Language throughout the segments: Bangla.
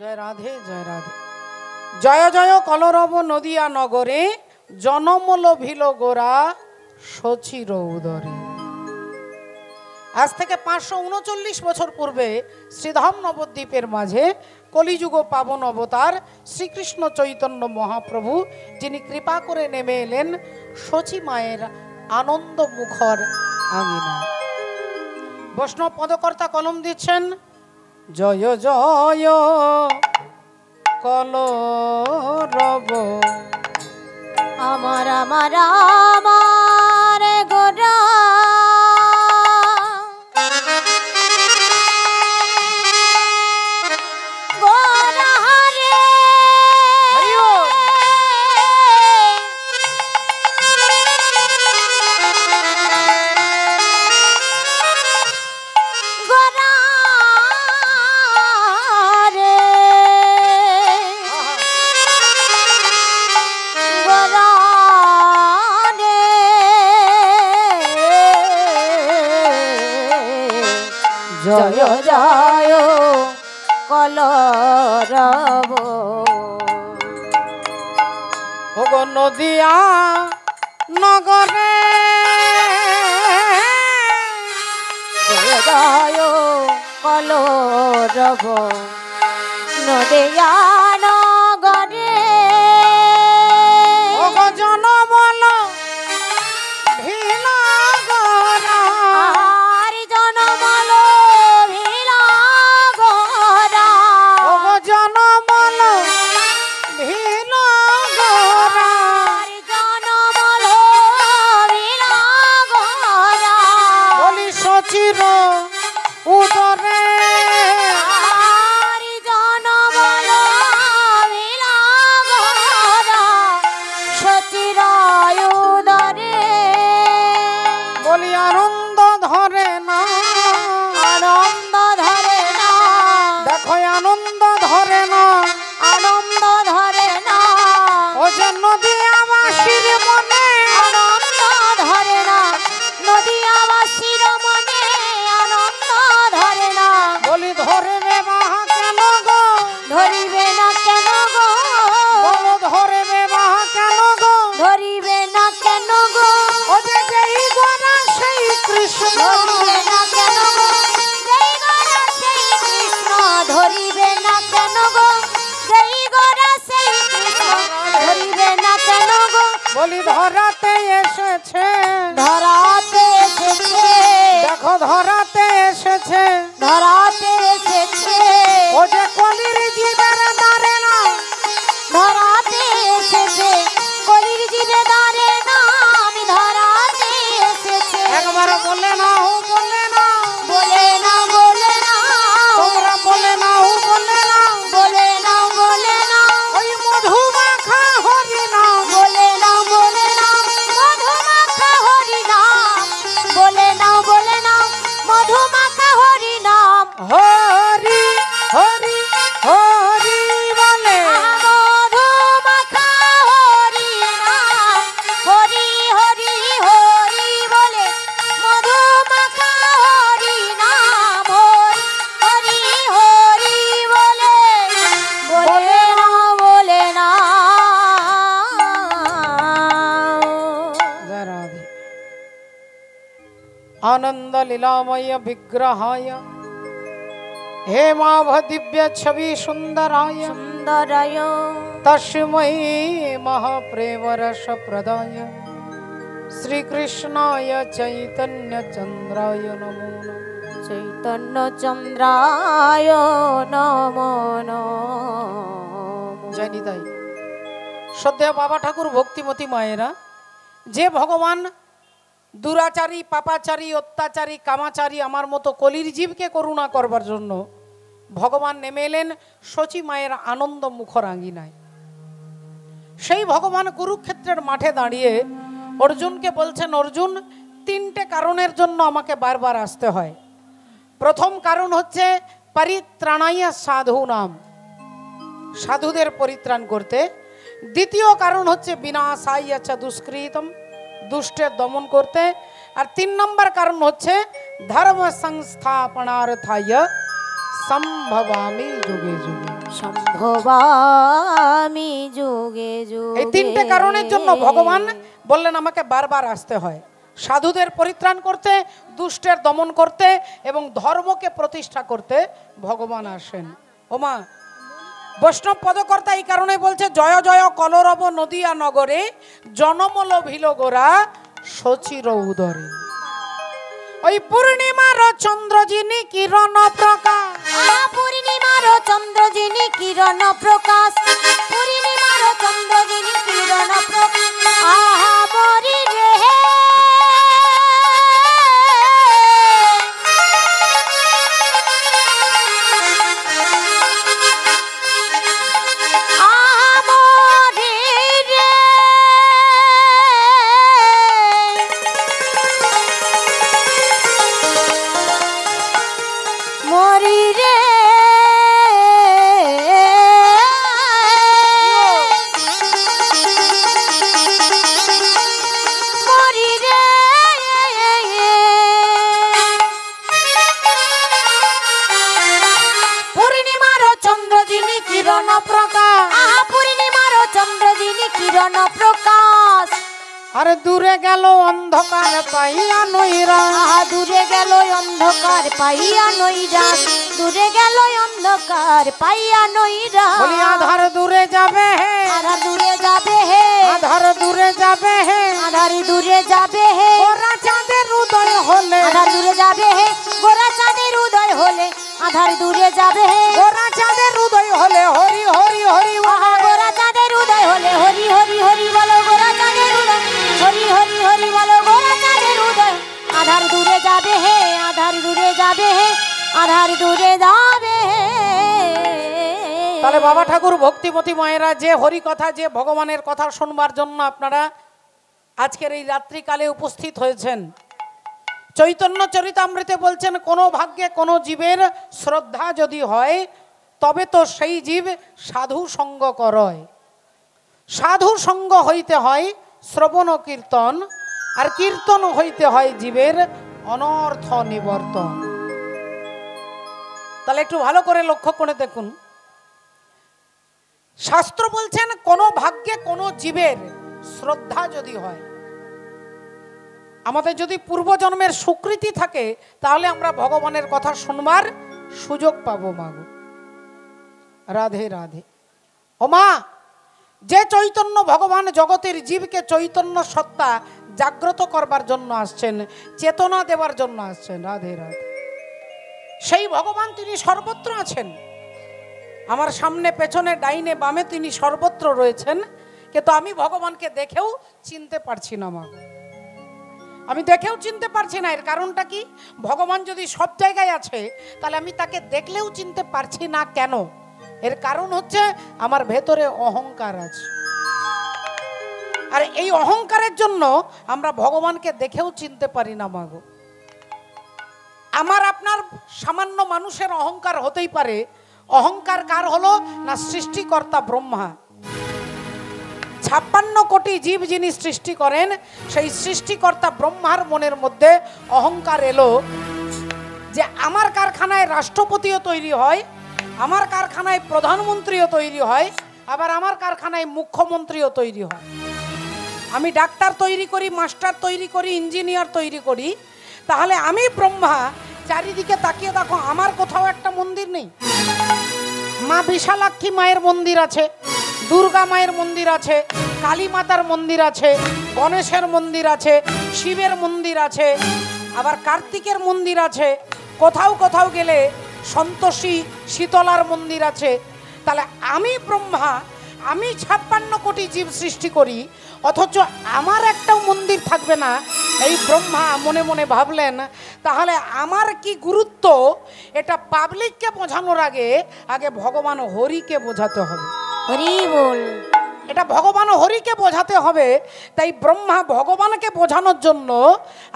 জয় রাধে জয় রাধে। জয় জয় কলরব নদিয়া নগরে, জনমল ভিল গোরা সচির উদরে। আজ থেকে 539 বছর পূর্বে শ্রীধাম নবদ্বীপের মাঝে কলিযুগ পাবন অবতার শ্রীকৃষ্ণ চৈতন্য মহাপ্রভু, যিনি কৃপা করে নেমে এলেন সচী মায়ের আনন্দ মুখর আঙিনা। বৈষ্ণব পদকর্তা কলম দিচ্ছেন, জয় জয় কলরব আমার আমার আমার গোরা গোরা রে গোরা রে গোরা রে জয় জয় কলরব ওগো নদিয়া নগরে, জয় জয় কলরব নদিয়া নগরে ওগো জনমল ভিল গোরা, আর জনমল ভিলা গোরা ওগো জনমল ভিল গোরা, আর জনমল ভিলা গোরা বলি সচির উদরে, আর জনমল ভিলা গোরা সচির উদরে বলি আনন্দ ধরে না, আনন্দ ধরে না দেখো আনন্দ ধরে না, আনন্দ ধরে না ও যে নদিয়াবাসীর মনে, আনন্দ ধরে না নদিয়াবাসীর মনে আনন্দ ধরে না বলি ধরবে বাহা কেন গো, ধরিবে না কেন গো বলো ধরবে বাহা কেন গো, ধরিবে না কেন গো ও যে যেই গোরা সেই কৃষ্ণ, ধরিবে না কেন গো যেই গোরা সেই কৃষ্ণ ধরিবে না কেন গো যেই গোরা সেই কৃষ্ণ ধরিবে না কেন গো বলি ধরাতে এসেছে, ধরাতে এসেছে দেখো ধরাতে এসেছে, ধরাতে এসেছে ও যে কলির জীবের দাঁড়ে না, ধরাতে এসেছে কলির জীবে দাঁড়ে না আমি ধরাতে এসেছে একবার বলে না ও বলে না, বলে না বলে না তোমরা বলে না ও বলে না, বলে না বলে না ওই মধুমাখা হরি না, বলে না বলে না মধুমাখা হরি নাম বলে না বলে না মধুমাখা হরি নাম হরি হরি হরি বলে, মধুমাখা হরি নাম হরি হরি হরি বলে মধুমাখা হরি নাম হরি হরি বলে বলে না जय राधे। आनंद लीलामय विग्रहाय हेमाभ दिव्य छवि सुंदराय সুন্দরায় तस्मै महाप्रेम रस प्रदाय श्री कृष्णाय चैतन्य चंद्राय नमो नमः। চৈতন্য চন্দ্রায় নমো নমঃ जय निताई। श्रद्धेय बाबा ठाकुर भक्तिमती मायेरा, जे भगवान दुराचारी पापाचारी अत्याचारी कामाचारी आमार मतो कलिर जीवके करुणा करबार जन्य भगवान नेमे एलेन सची मायेर आनंद मुखर आंगिनाय। सेई भगवान कुरुक्षेत्रेर माठे दाड़िये अर्जुनके बोलछेन, अर्जुन तीनटे कारणेर जन्य आमाके बारबार आसते हय। प्रथम कारण हच्छे परित्राणाय साधूनाम, साधुदेर परित्राण करते। द्वितीय कारण हच्छे विनाशाय च दुष्कृतम, दुष्टेर दमन करते। और 3 नम्बर कारण हच्छे धर्म संस्थापनार्थाय সম্ভবামি যুগে যুগে। সম্ভবামি যুগে যুগে। এই তিনটে কারণের জন্য ভগবান বললেন আমাকে বারবার আসতে হয়, সাধুদের পরিত্রাণ করতে, দুষ্টের দমন করতে এবং ধর্মকে প্রতিষ্ঠা করতে ভগবান আসেন। ওমা বৈষ্ণব পদকর্তা এই কারণে বলছে জয় জয় কলরব নদিয়া নগরে জনমল ভিল গোরা সচির উদরে। ওই পূর্ণিমার চন্দ্র যিনি কিরণ প্রকাশ, পূর্ণিমার চন্দ্র যিনি কিরণ প্রকাশ, পূর্ণিমার চন্দ্র যিনি কিরণ প্রকাশ। আহা মরি রে আরে দূরে গেল অন্ধকার পাইয়া নৈরাশ, দূরে গেল অন্ধকার পাইয়া নৈরাশ, দূরে গেল অন্ধকার পাইয়া নৈরাশ। বলি আধার দূরে যাবে হে, আধার দূরে যাবে হে, আধার দূরে যাবে হে, আধার দূরে যাবে হে। গোরা চাঁদের উদয় হলে, আধার দূরে যাবে হে, গোরা চাঁদের উদয় হলে, আধার দূরে যাবে হে। গোরা চাঁদের উদয় হলে হরি হরি হরি আহা গোরা চাঁদের উদয় হলে হরি হরি হরি বলো, গোরা চাঁদের উদয় হরি হরি হরি বলো, গোরা চাঁদের উদয়। আধার দূরে যাবে হে, আধার দূরে যাবে হে, আধার দূরে যাবে হে। তাহলে বাবা ঠাকুর ভক্তিমতী মায়েরা যে হরি কথা, যে ভগবানের কথা শুনবার জন্য আপনারা আজকের এই রাত্রিকালে উপস্থিত হয়েছেন, চৈতন্য চরিতামৃতে বলছেন কোনো ভাগ্যে কোনো জীবের শ্রদ্ধা যদি হয় তবে তো সেই জীব সাধু সঙ্গ করয়। সাধু সঙ্গ হইতে হয় শ্রবণ কীর্তন, আর কীর্তন হইতে হয় জীবের অনর্থ নিবর্তন। তাহলে একটু ভালো করে লক্ষ্য করে দেখুন, শাস্ত্র বলছেন কোনো ভাগ্যে কোনো জীবের শ্রদ্ধা যদি হয়, আমাদের যদি পূর্বজন্মের স্বীকৃতি থাকে তাহলে আমরা ভগবানের কথা শুনবার সুযোগ পাবো। মাগো রাধে রাধে। ও মা, যে চৈতন্য ভগবান জগতের জীবকে চৈতন্য সত্তা জাগ্রত করবার জন্য আসছেন, চেতনা দেওয়ার জন্য আসছেন, রাধে রাধে, সেই ভগবান তিনি সর্বত্র আছেন। আমার সামনে পেছনে ডাইনে বামে তিনি সর্বত্র রয়েছেন, কিন্তু আমি ভগবানকে দেখেও চিনতে পারছি না। মা আমি দেখেও চিনতে পারছি না। এর কারণটা কি? ভগবান যদি সব জায়গায় আছে তাহলে আমি তাকে দেখলেও চিনতে পারছি না কেন? এর কারণ হচ্ছে আমার ভেতরে অহংকার আছে, আর এই অহংকারের জন্য আমরা ভগবানকে দেখেও চিনতে পারি না। মাগো আমার আপনার সামান্য মানুষের অহংকার হতেই পারে, অহংকার কার হলো না? সৃষ্টিকর্তা ব্রহ্মা 56 কোটি জীব যিনি সৃষ্টি করেন, সেই সৃষ্টিকর্তা ব্রহ্মার মনের মধ্যে অহংকার এলো যে আমার কারখানায় রাষ্ট্রপতিও তৈরি হয়, আমার কারখানায় প্রধানমন্ত্রীও তৈরি হয়, আবার আমার কারখানায় মুখ্যমন্ত্রীও তৈরি হয়। আমি ডাক্তার তৈরি করি, মাস্টার তৈরি করি, ইঞ্জিনিয়ার তৈরি করি, তাহলে আমি ব্রহ্মা চারিদিকে তাকিয়ে দেখো আমার কোথাও একটা মন্দির নেই? মা বিশালাক্ষী মায়ের মন্দির আছে, দুর্গা মায়ের মন্দির আছে, কালী মাতার মন্দির আছে, গণেশের মন্দির আছে, শিবের মন্দির আছে, আবার কার্তিকের মন্দির আছে, কোথাও কোথাও গেলে সন্তোষী শীতলার মন্দির আছে। তাহলে আমি ব্রহ্মা, আমি 56 কোটি জীব সৃষ্টি করি, অথচ আমার একটাও মন্দির থাকবে না। এই ব্রহ্মা মনে মনে ভাবলেন তাহলে আমার কি গুরুত্ব, এটা পাবলিককে বোঝানোর আগে আগে ভগবান হরিকে বোঝাতে হবে। হরি বল। এটা ভগবান হরিকে বোঝাতে হবে। তাই ব্রহ্মা ভগবানকে বোঝানোর জন্য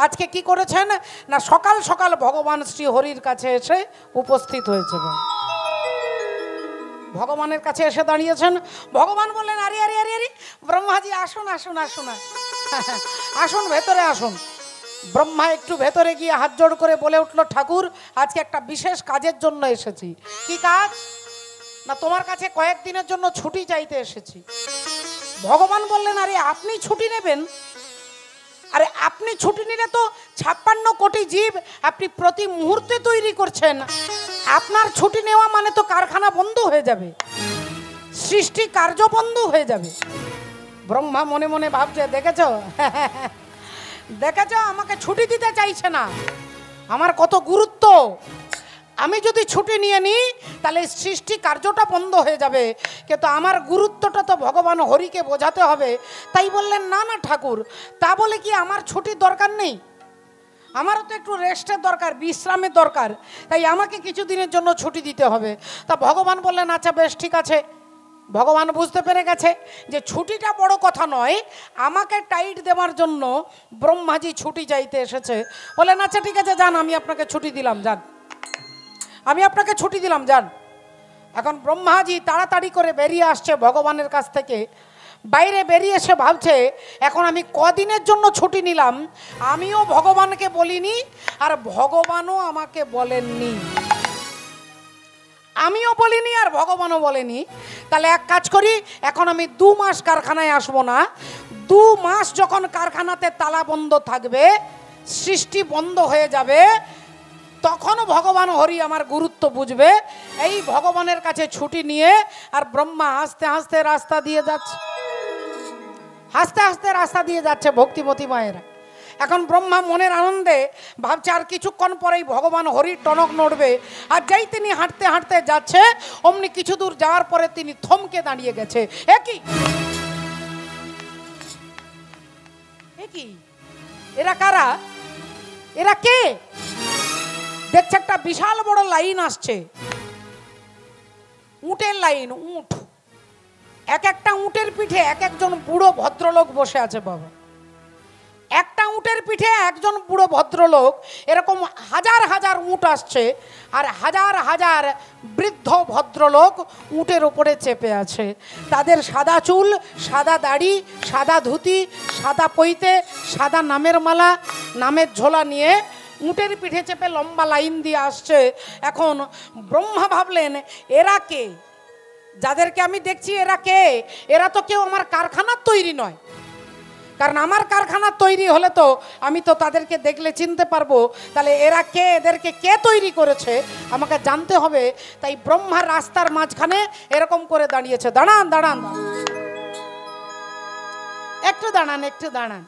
আজকে কি করেছেন না, সকাল সকাল ভগবান শ্রী হরির কাছে এসে উপস্থিত হয়েছে। ভগবানের কাছে এসে দাঁড়িয়েছেন। ভগবান বললেন আরে আরে আরে আরে ব্রহ্মাজি আসুন আসুন আসুন আসুন, ভেতরে আসুন। ব্রহ্মা একটু ভেতরে গিয়ে হাত জোড় করে বলে উঠল, ঠাকুর আজকে একটা বিশেষ কাজের জন্য এসেছি। কি কাজ? না তোমার কাছে কয়েকদিনের জন্য ছুটি চাইতে এসেছি। ভগবান বললেন, আরে আপনি ছুটি নেবেন? আরে আপনি ছুটি নিলে তো 56 কোটি জীব আপনি প্রতি মুহূর্তে তৈরি করছেন, আপনার ছুটি নেওয়া মানে তো কারখানা বন্ধ হয়ে যাবে, সৃষ্টি কার্য বন্ধ হয়ে যাবে। ব্রহ্মা মনে মনে ভাবছে, দেখেছো দেখেছো আমাকে ছুটি দিতে চাইছে না, আমার কত গুরুত্ব। আমি যদি ছুটি নিয়ে নিই তাহলে সৃষ্টি কার্যটা বন্ধ হয়ে যাবে, কিন্তু আমার গুরুত্বটা তো ভগবান হরিকে বোঝাতে হবে। তাই বললেন, না না ঠাকুর, তা বলে কি আমার ছুটির দরকার নেই? আমারও তো একটু রেস্টের দরকার, বিশ্রামের দরকার, তাই আমাকে কিছুদিনের জন্য ছুটি দিতে হবে। তা ভগবান বললেন, আচ্ছা বেশ ঠিক আছে। ভগবান বুঝতে পেরে গেছে যে ছুটিটা বড় কথা নয়, আমাকে টাইট দেওয়ার জন্য ব্রহ্মাজি ছুটি চাইতে এসেছে। বললেন, আচ্ছা ঠিক আছে যান, আমি আপনাকে ছুটি দিলাম, যান, আমি আপনাকে ছুটি দিলাম, যান। এখন ব্রহ্মাজি তাড়াতাড়ি করে বেরিয়ে আসছে ভগবানের কাছ থেকে। বাইরে বেরিয়ে এসে ভাবছে, এখন আমি কদিনের জন্য ছুটি নিলাম, আমিও ভগবানকে বলিনি আর ভগবানও আমাকে বলেননি, আমিও বলিনি আর ভগবানও বলেনি। তাহলে এক কাজ করি, এখন আমি 2 মাস কারখানায় আসবো না। 2 মাস যখন কারখানাতে তালা বন্ধ থাকবে, সৃষ্টি বন্ধ হয়ে যাবে, তখন ভগবান হরি আমার গুরুত্ব বুঝবে। এই ভগবানের কাছে ছুটি নিয়ে আর ব্রহ্মা হাসতে হাসতে রাস্তা দিয়ে যাচ্ছে, হাসতে হাসতে রাস্তা দিয়ে যাচ্ছে ভক্তিমতী মায়েরা। এখন ব্রহ্মা মনের আনন্দে ভাবছে আর কিছুক্ষণ পরেই ভগবান হরির টনক নড়বে। আর যেই তিনি হাঁটতে হাঁটতে যাচ্ছে, অমনি কিছু দূর যাওয়ার পরে তিনি থমকে দাঁড়িয়ে গেছে। একই এরা কারা? এরা কে? দেখছে একটা বিশাল বড় লাইন আসছে, উটের লাইন, উট। এক একটা উটের পিঠে এক একজন বুড়ো ভদ্রলোক বসে আছে বাবা। একটা উটের পিঠে একজন বুড়ো ভদ্রলোক, এরকম হাজার হাজার উট আসছে আর হাজার হাজার বৃদ্ধ ভদ্রলোক উটের ওপরে চেপে আছে। তাদের সাদা চুল, সাদা দাড়ি, সাদা ধুতি, সাদা পৈতে, সাদা নামের মালা, নামের ঝোলা নিয়ে উটের পিঠে চেপে লম্বা লাইন দিয়ে আসছে। এখন ব্রহ্মা ভাবলেন, এরা কে? যাদেরকে আমি দেখছি এরা কে? এরা তো কেউ আমার কারখানার তৈরি নয়, কারণ আমার কারখানা তৈরি হলে তো আমি তো তাদেরকে দেখলে চিনতে পারবো। তাহলে এরা কে? এদেরকে কে তৈরি করেছে আমাকে জানতে হবে। তাই ব্রহ্মার রাস্তার মাঝখানে এরকম করে দাঁড়িয়েছে। দাঁড়ান দাঁড়ান, একটু দাঁড়ান, একটু দাঁড়ান।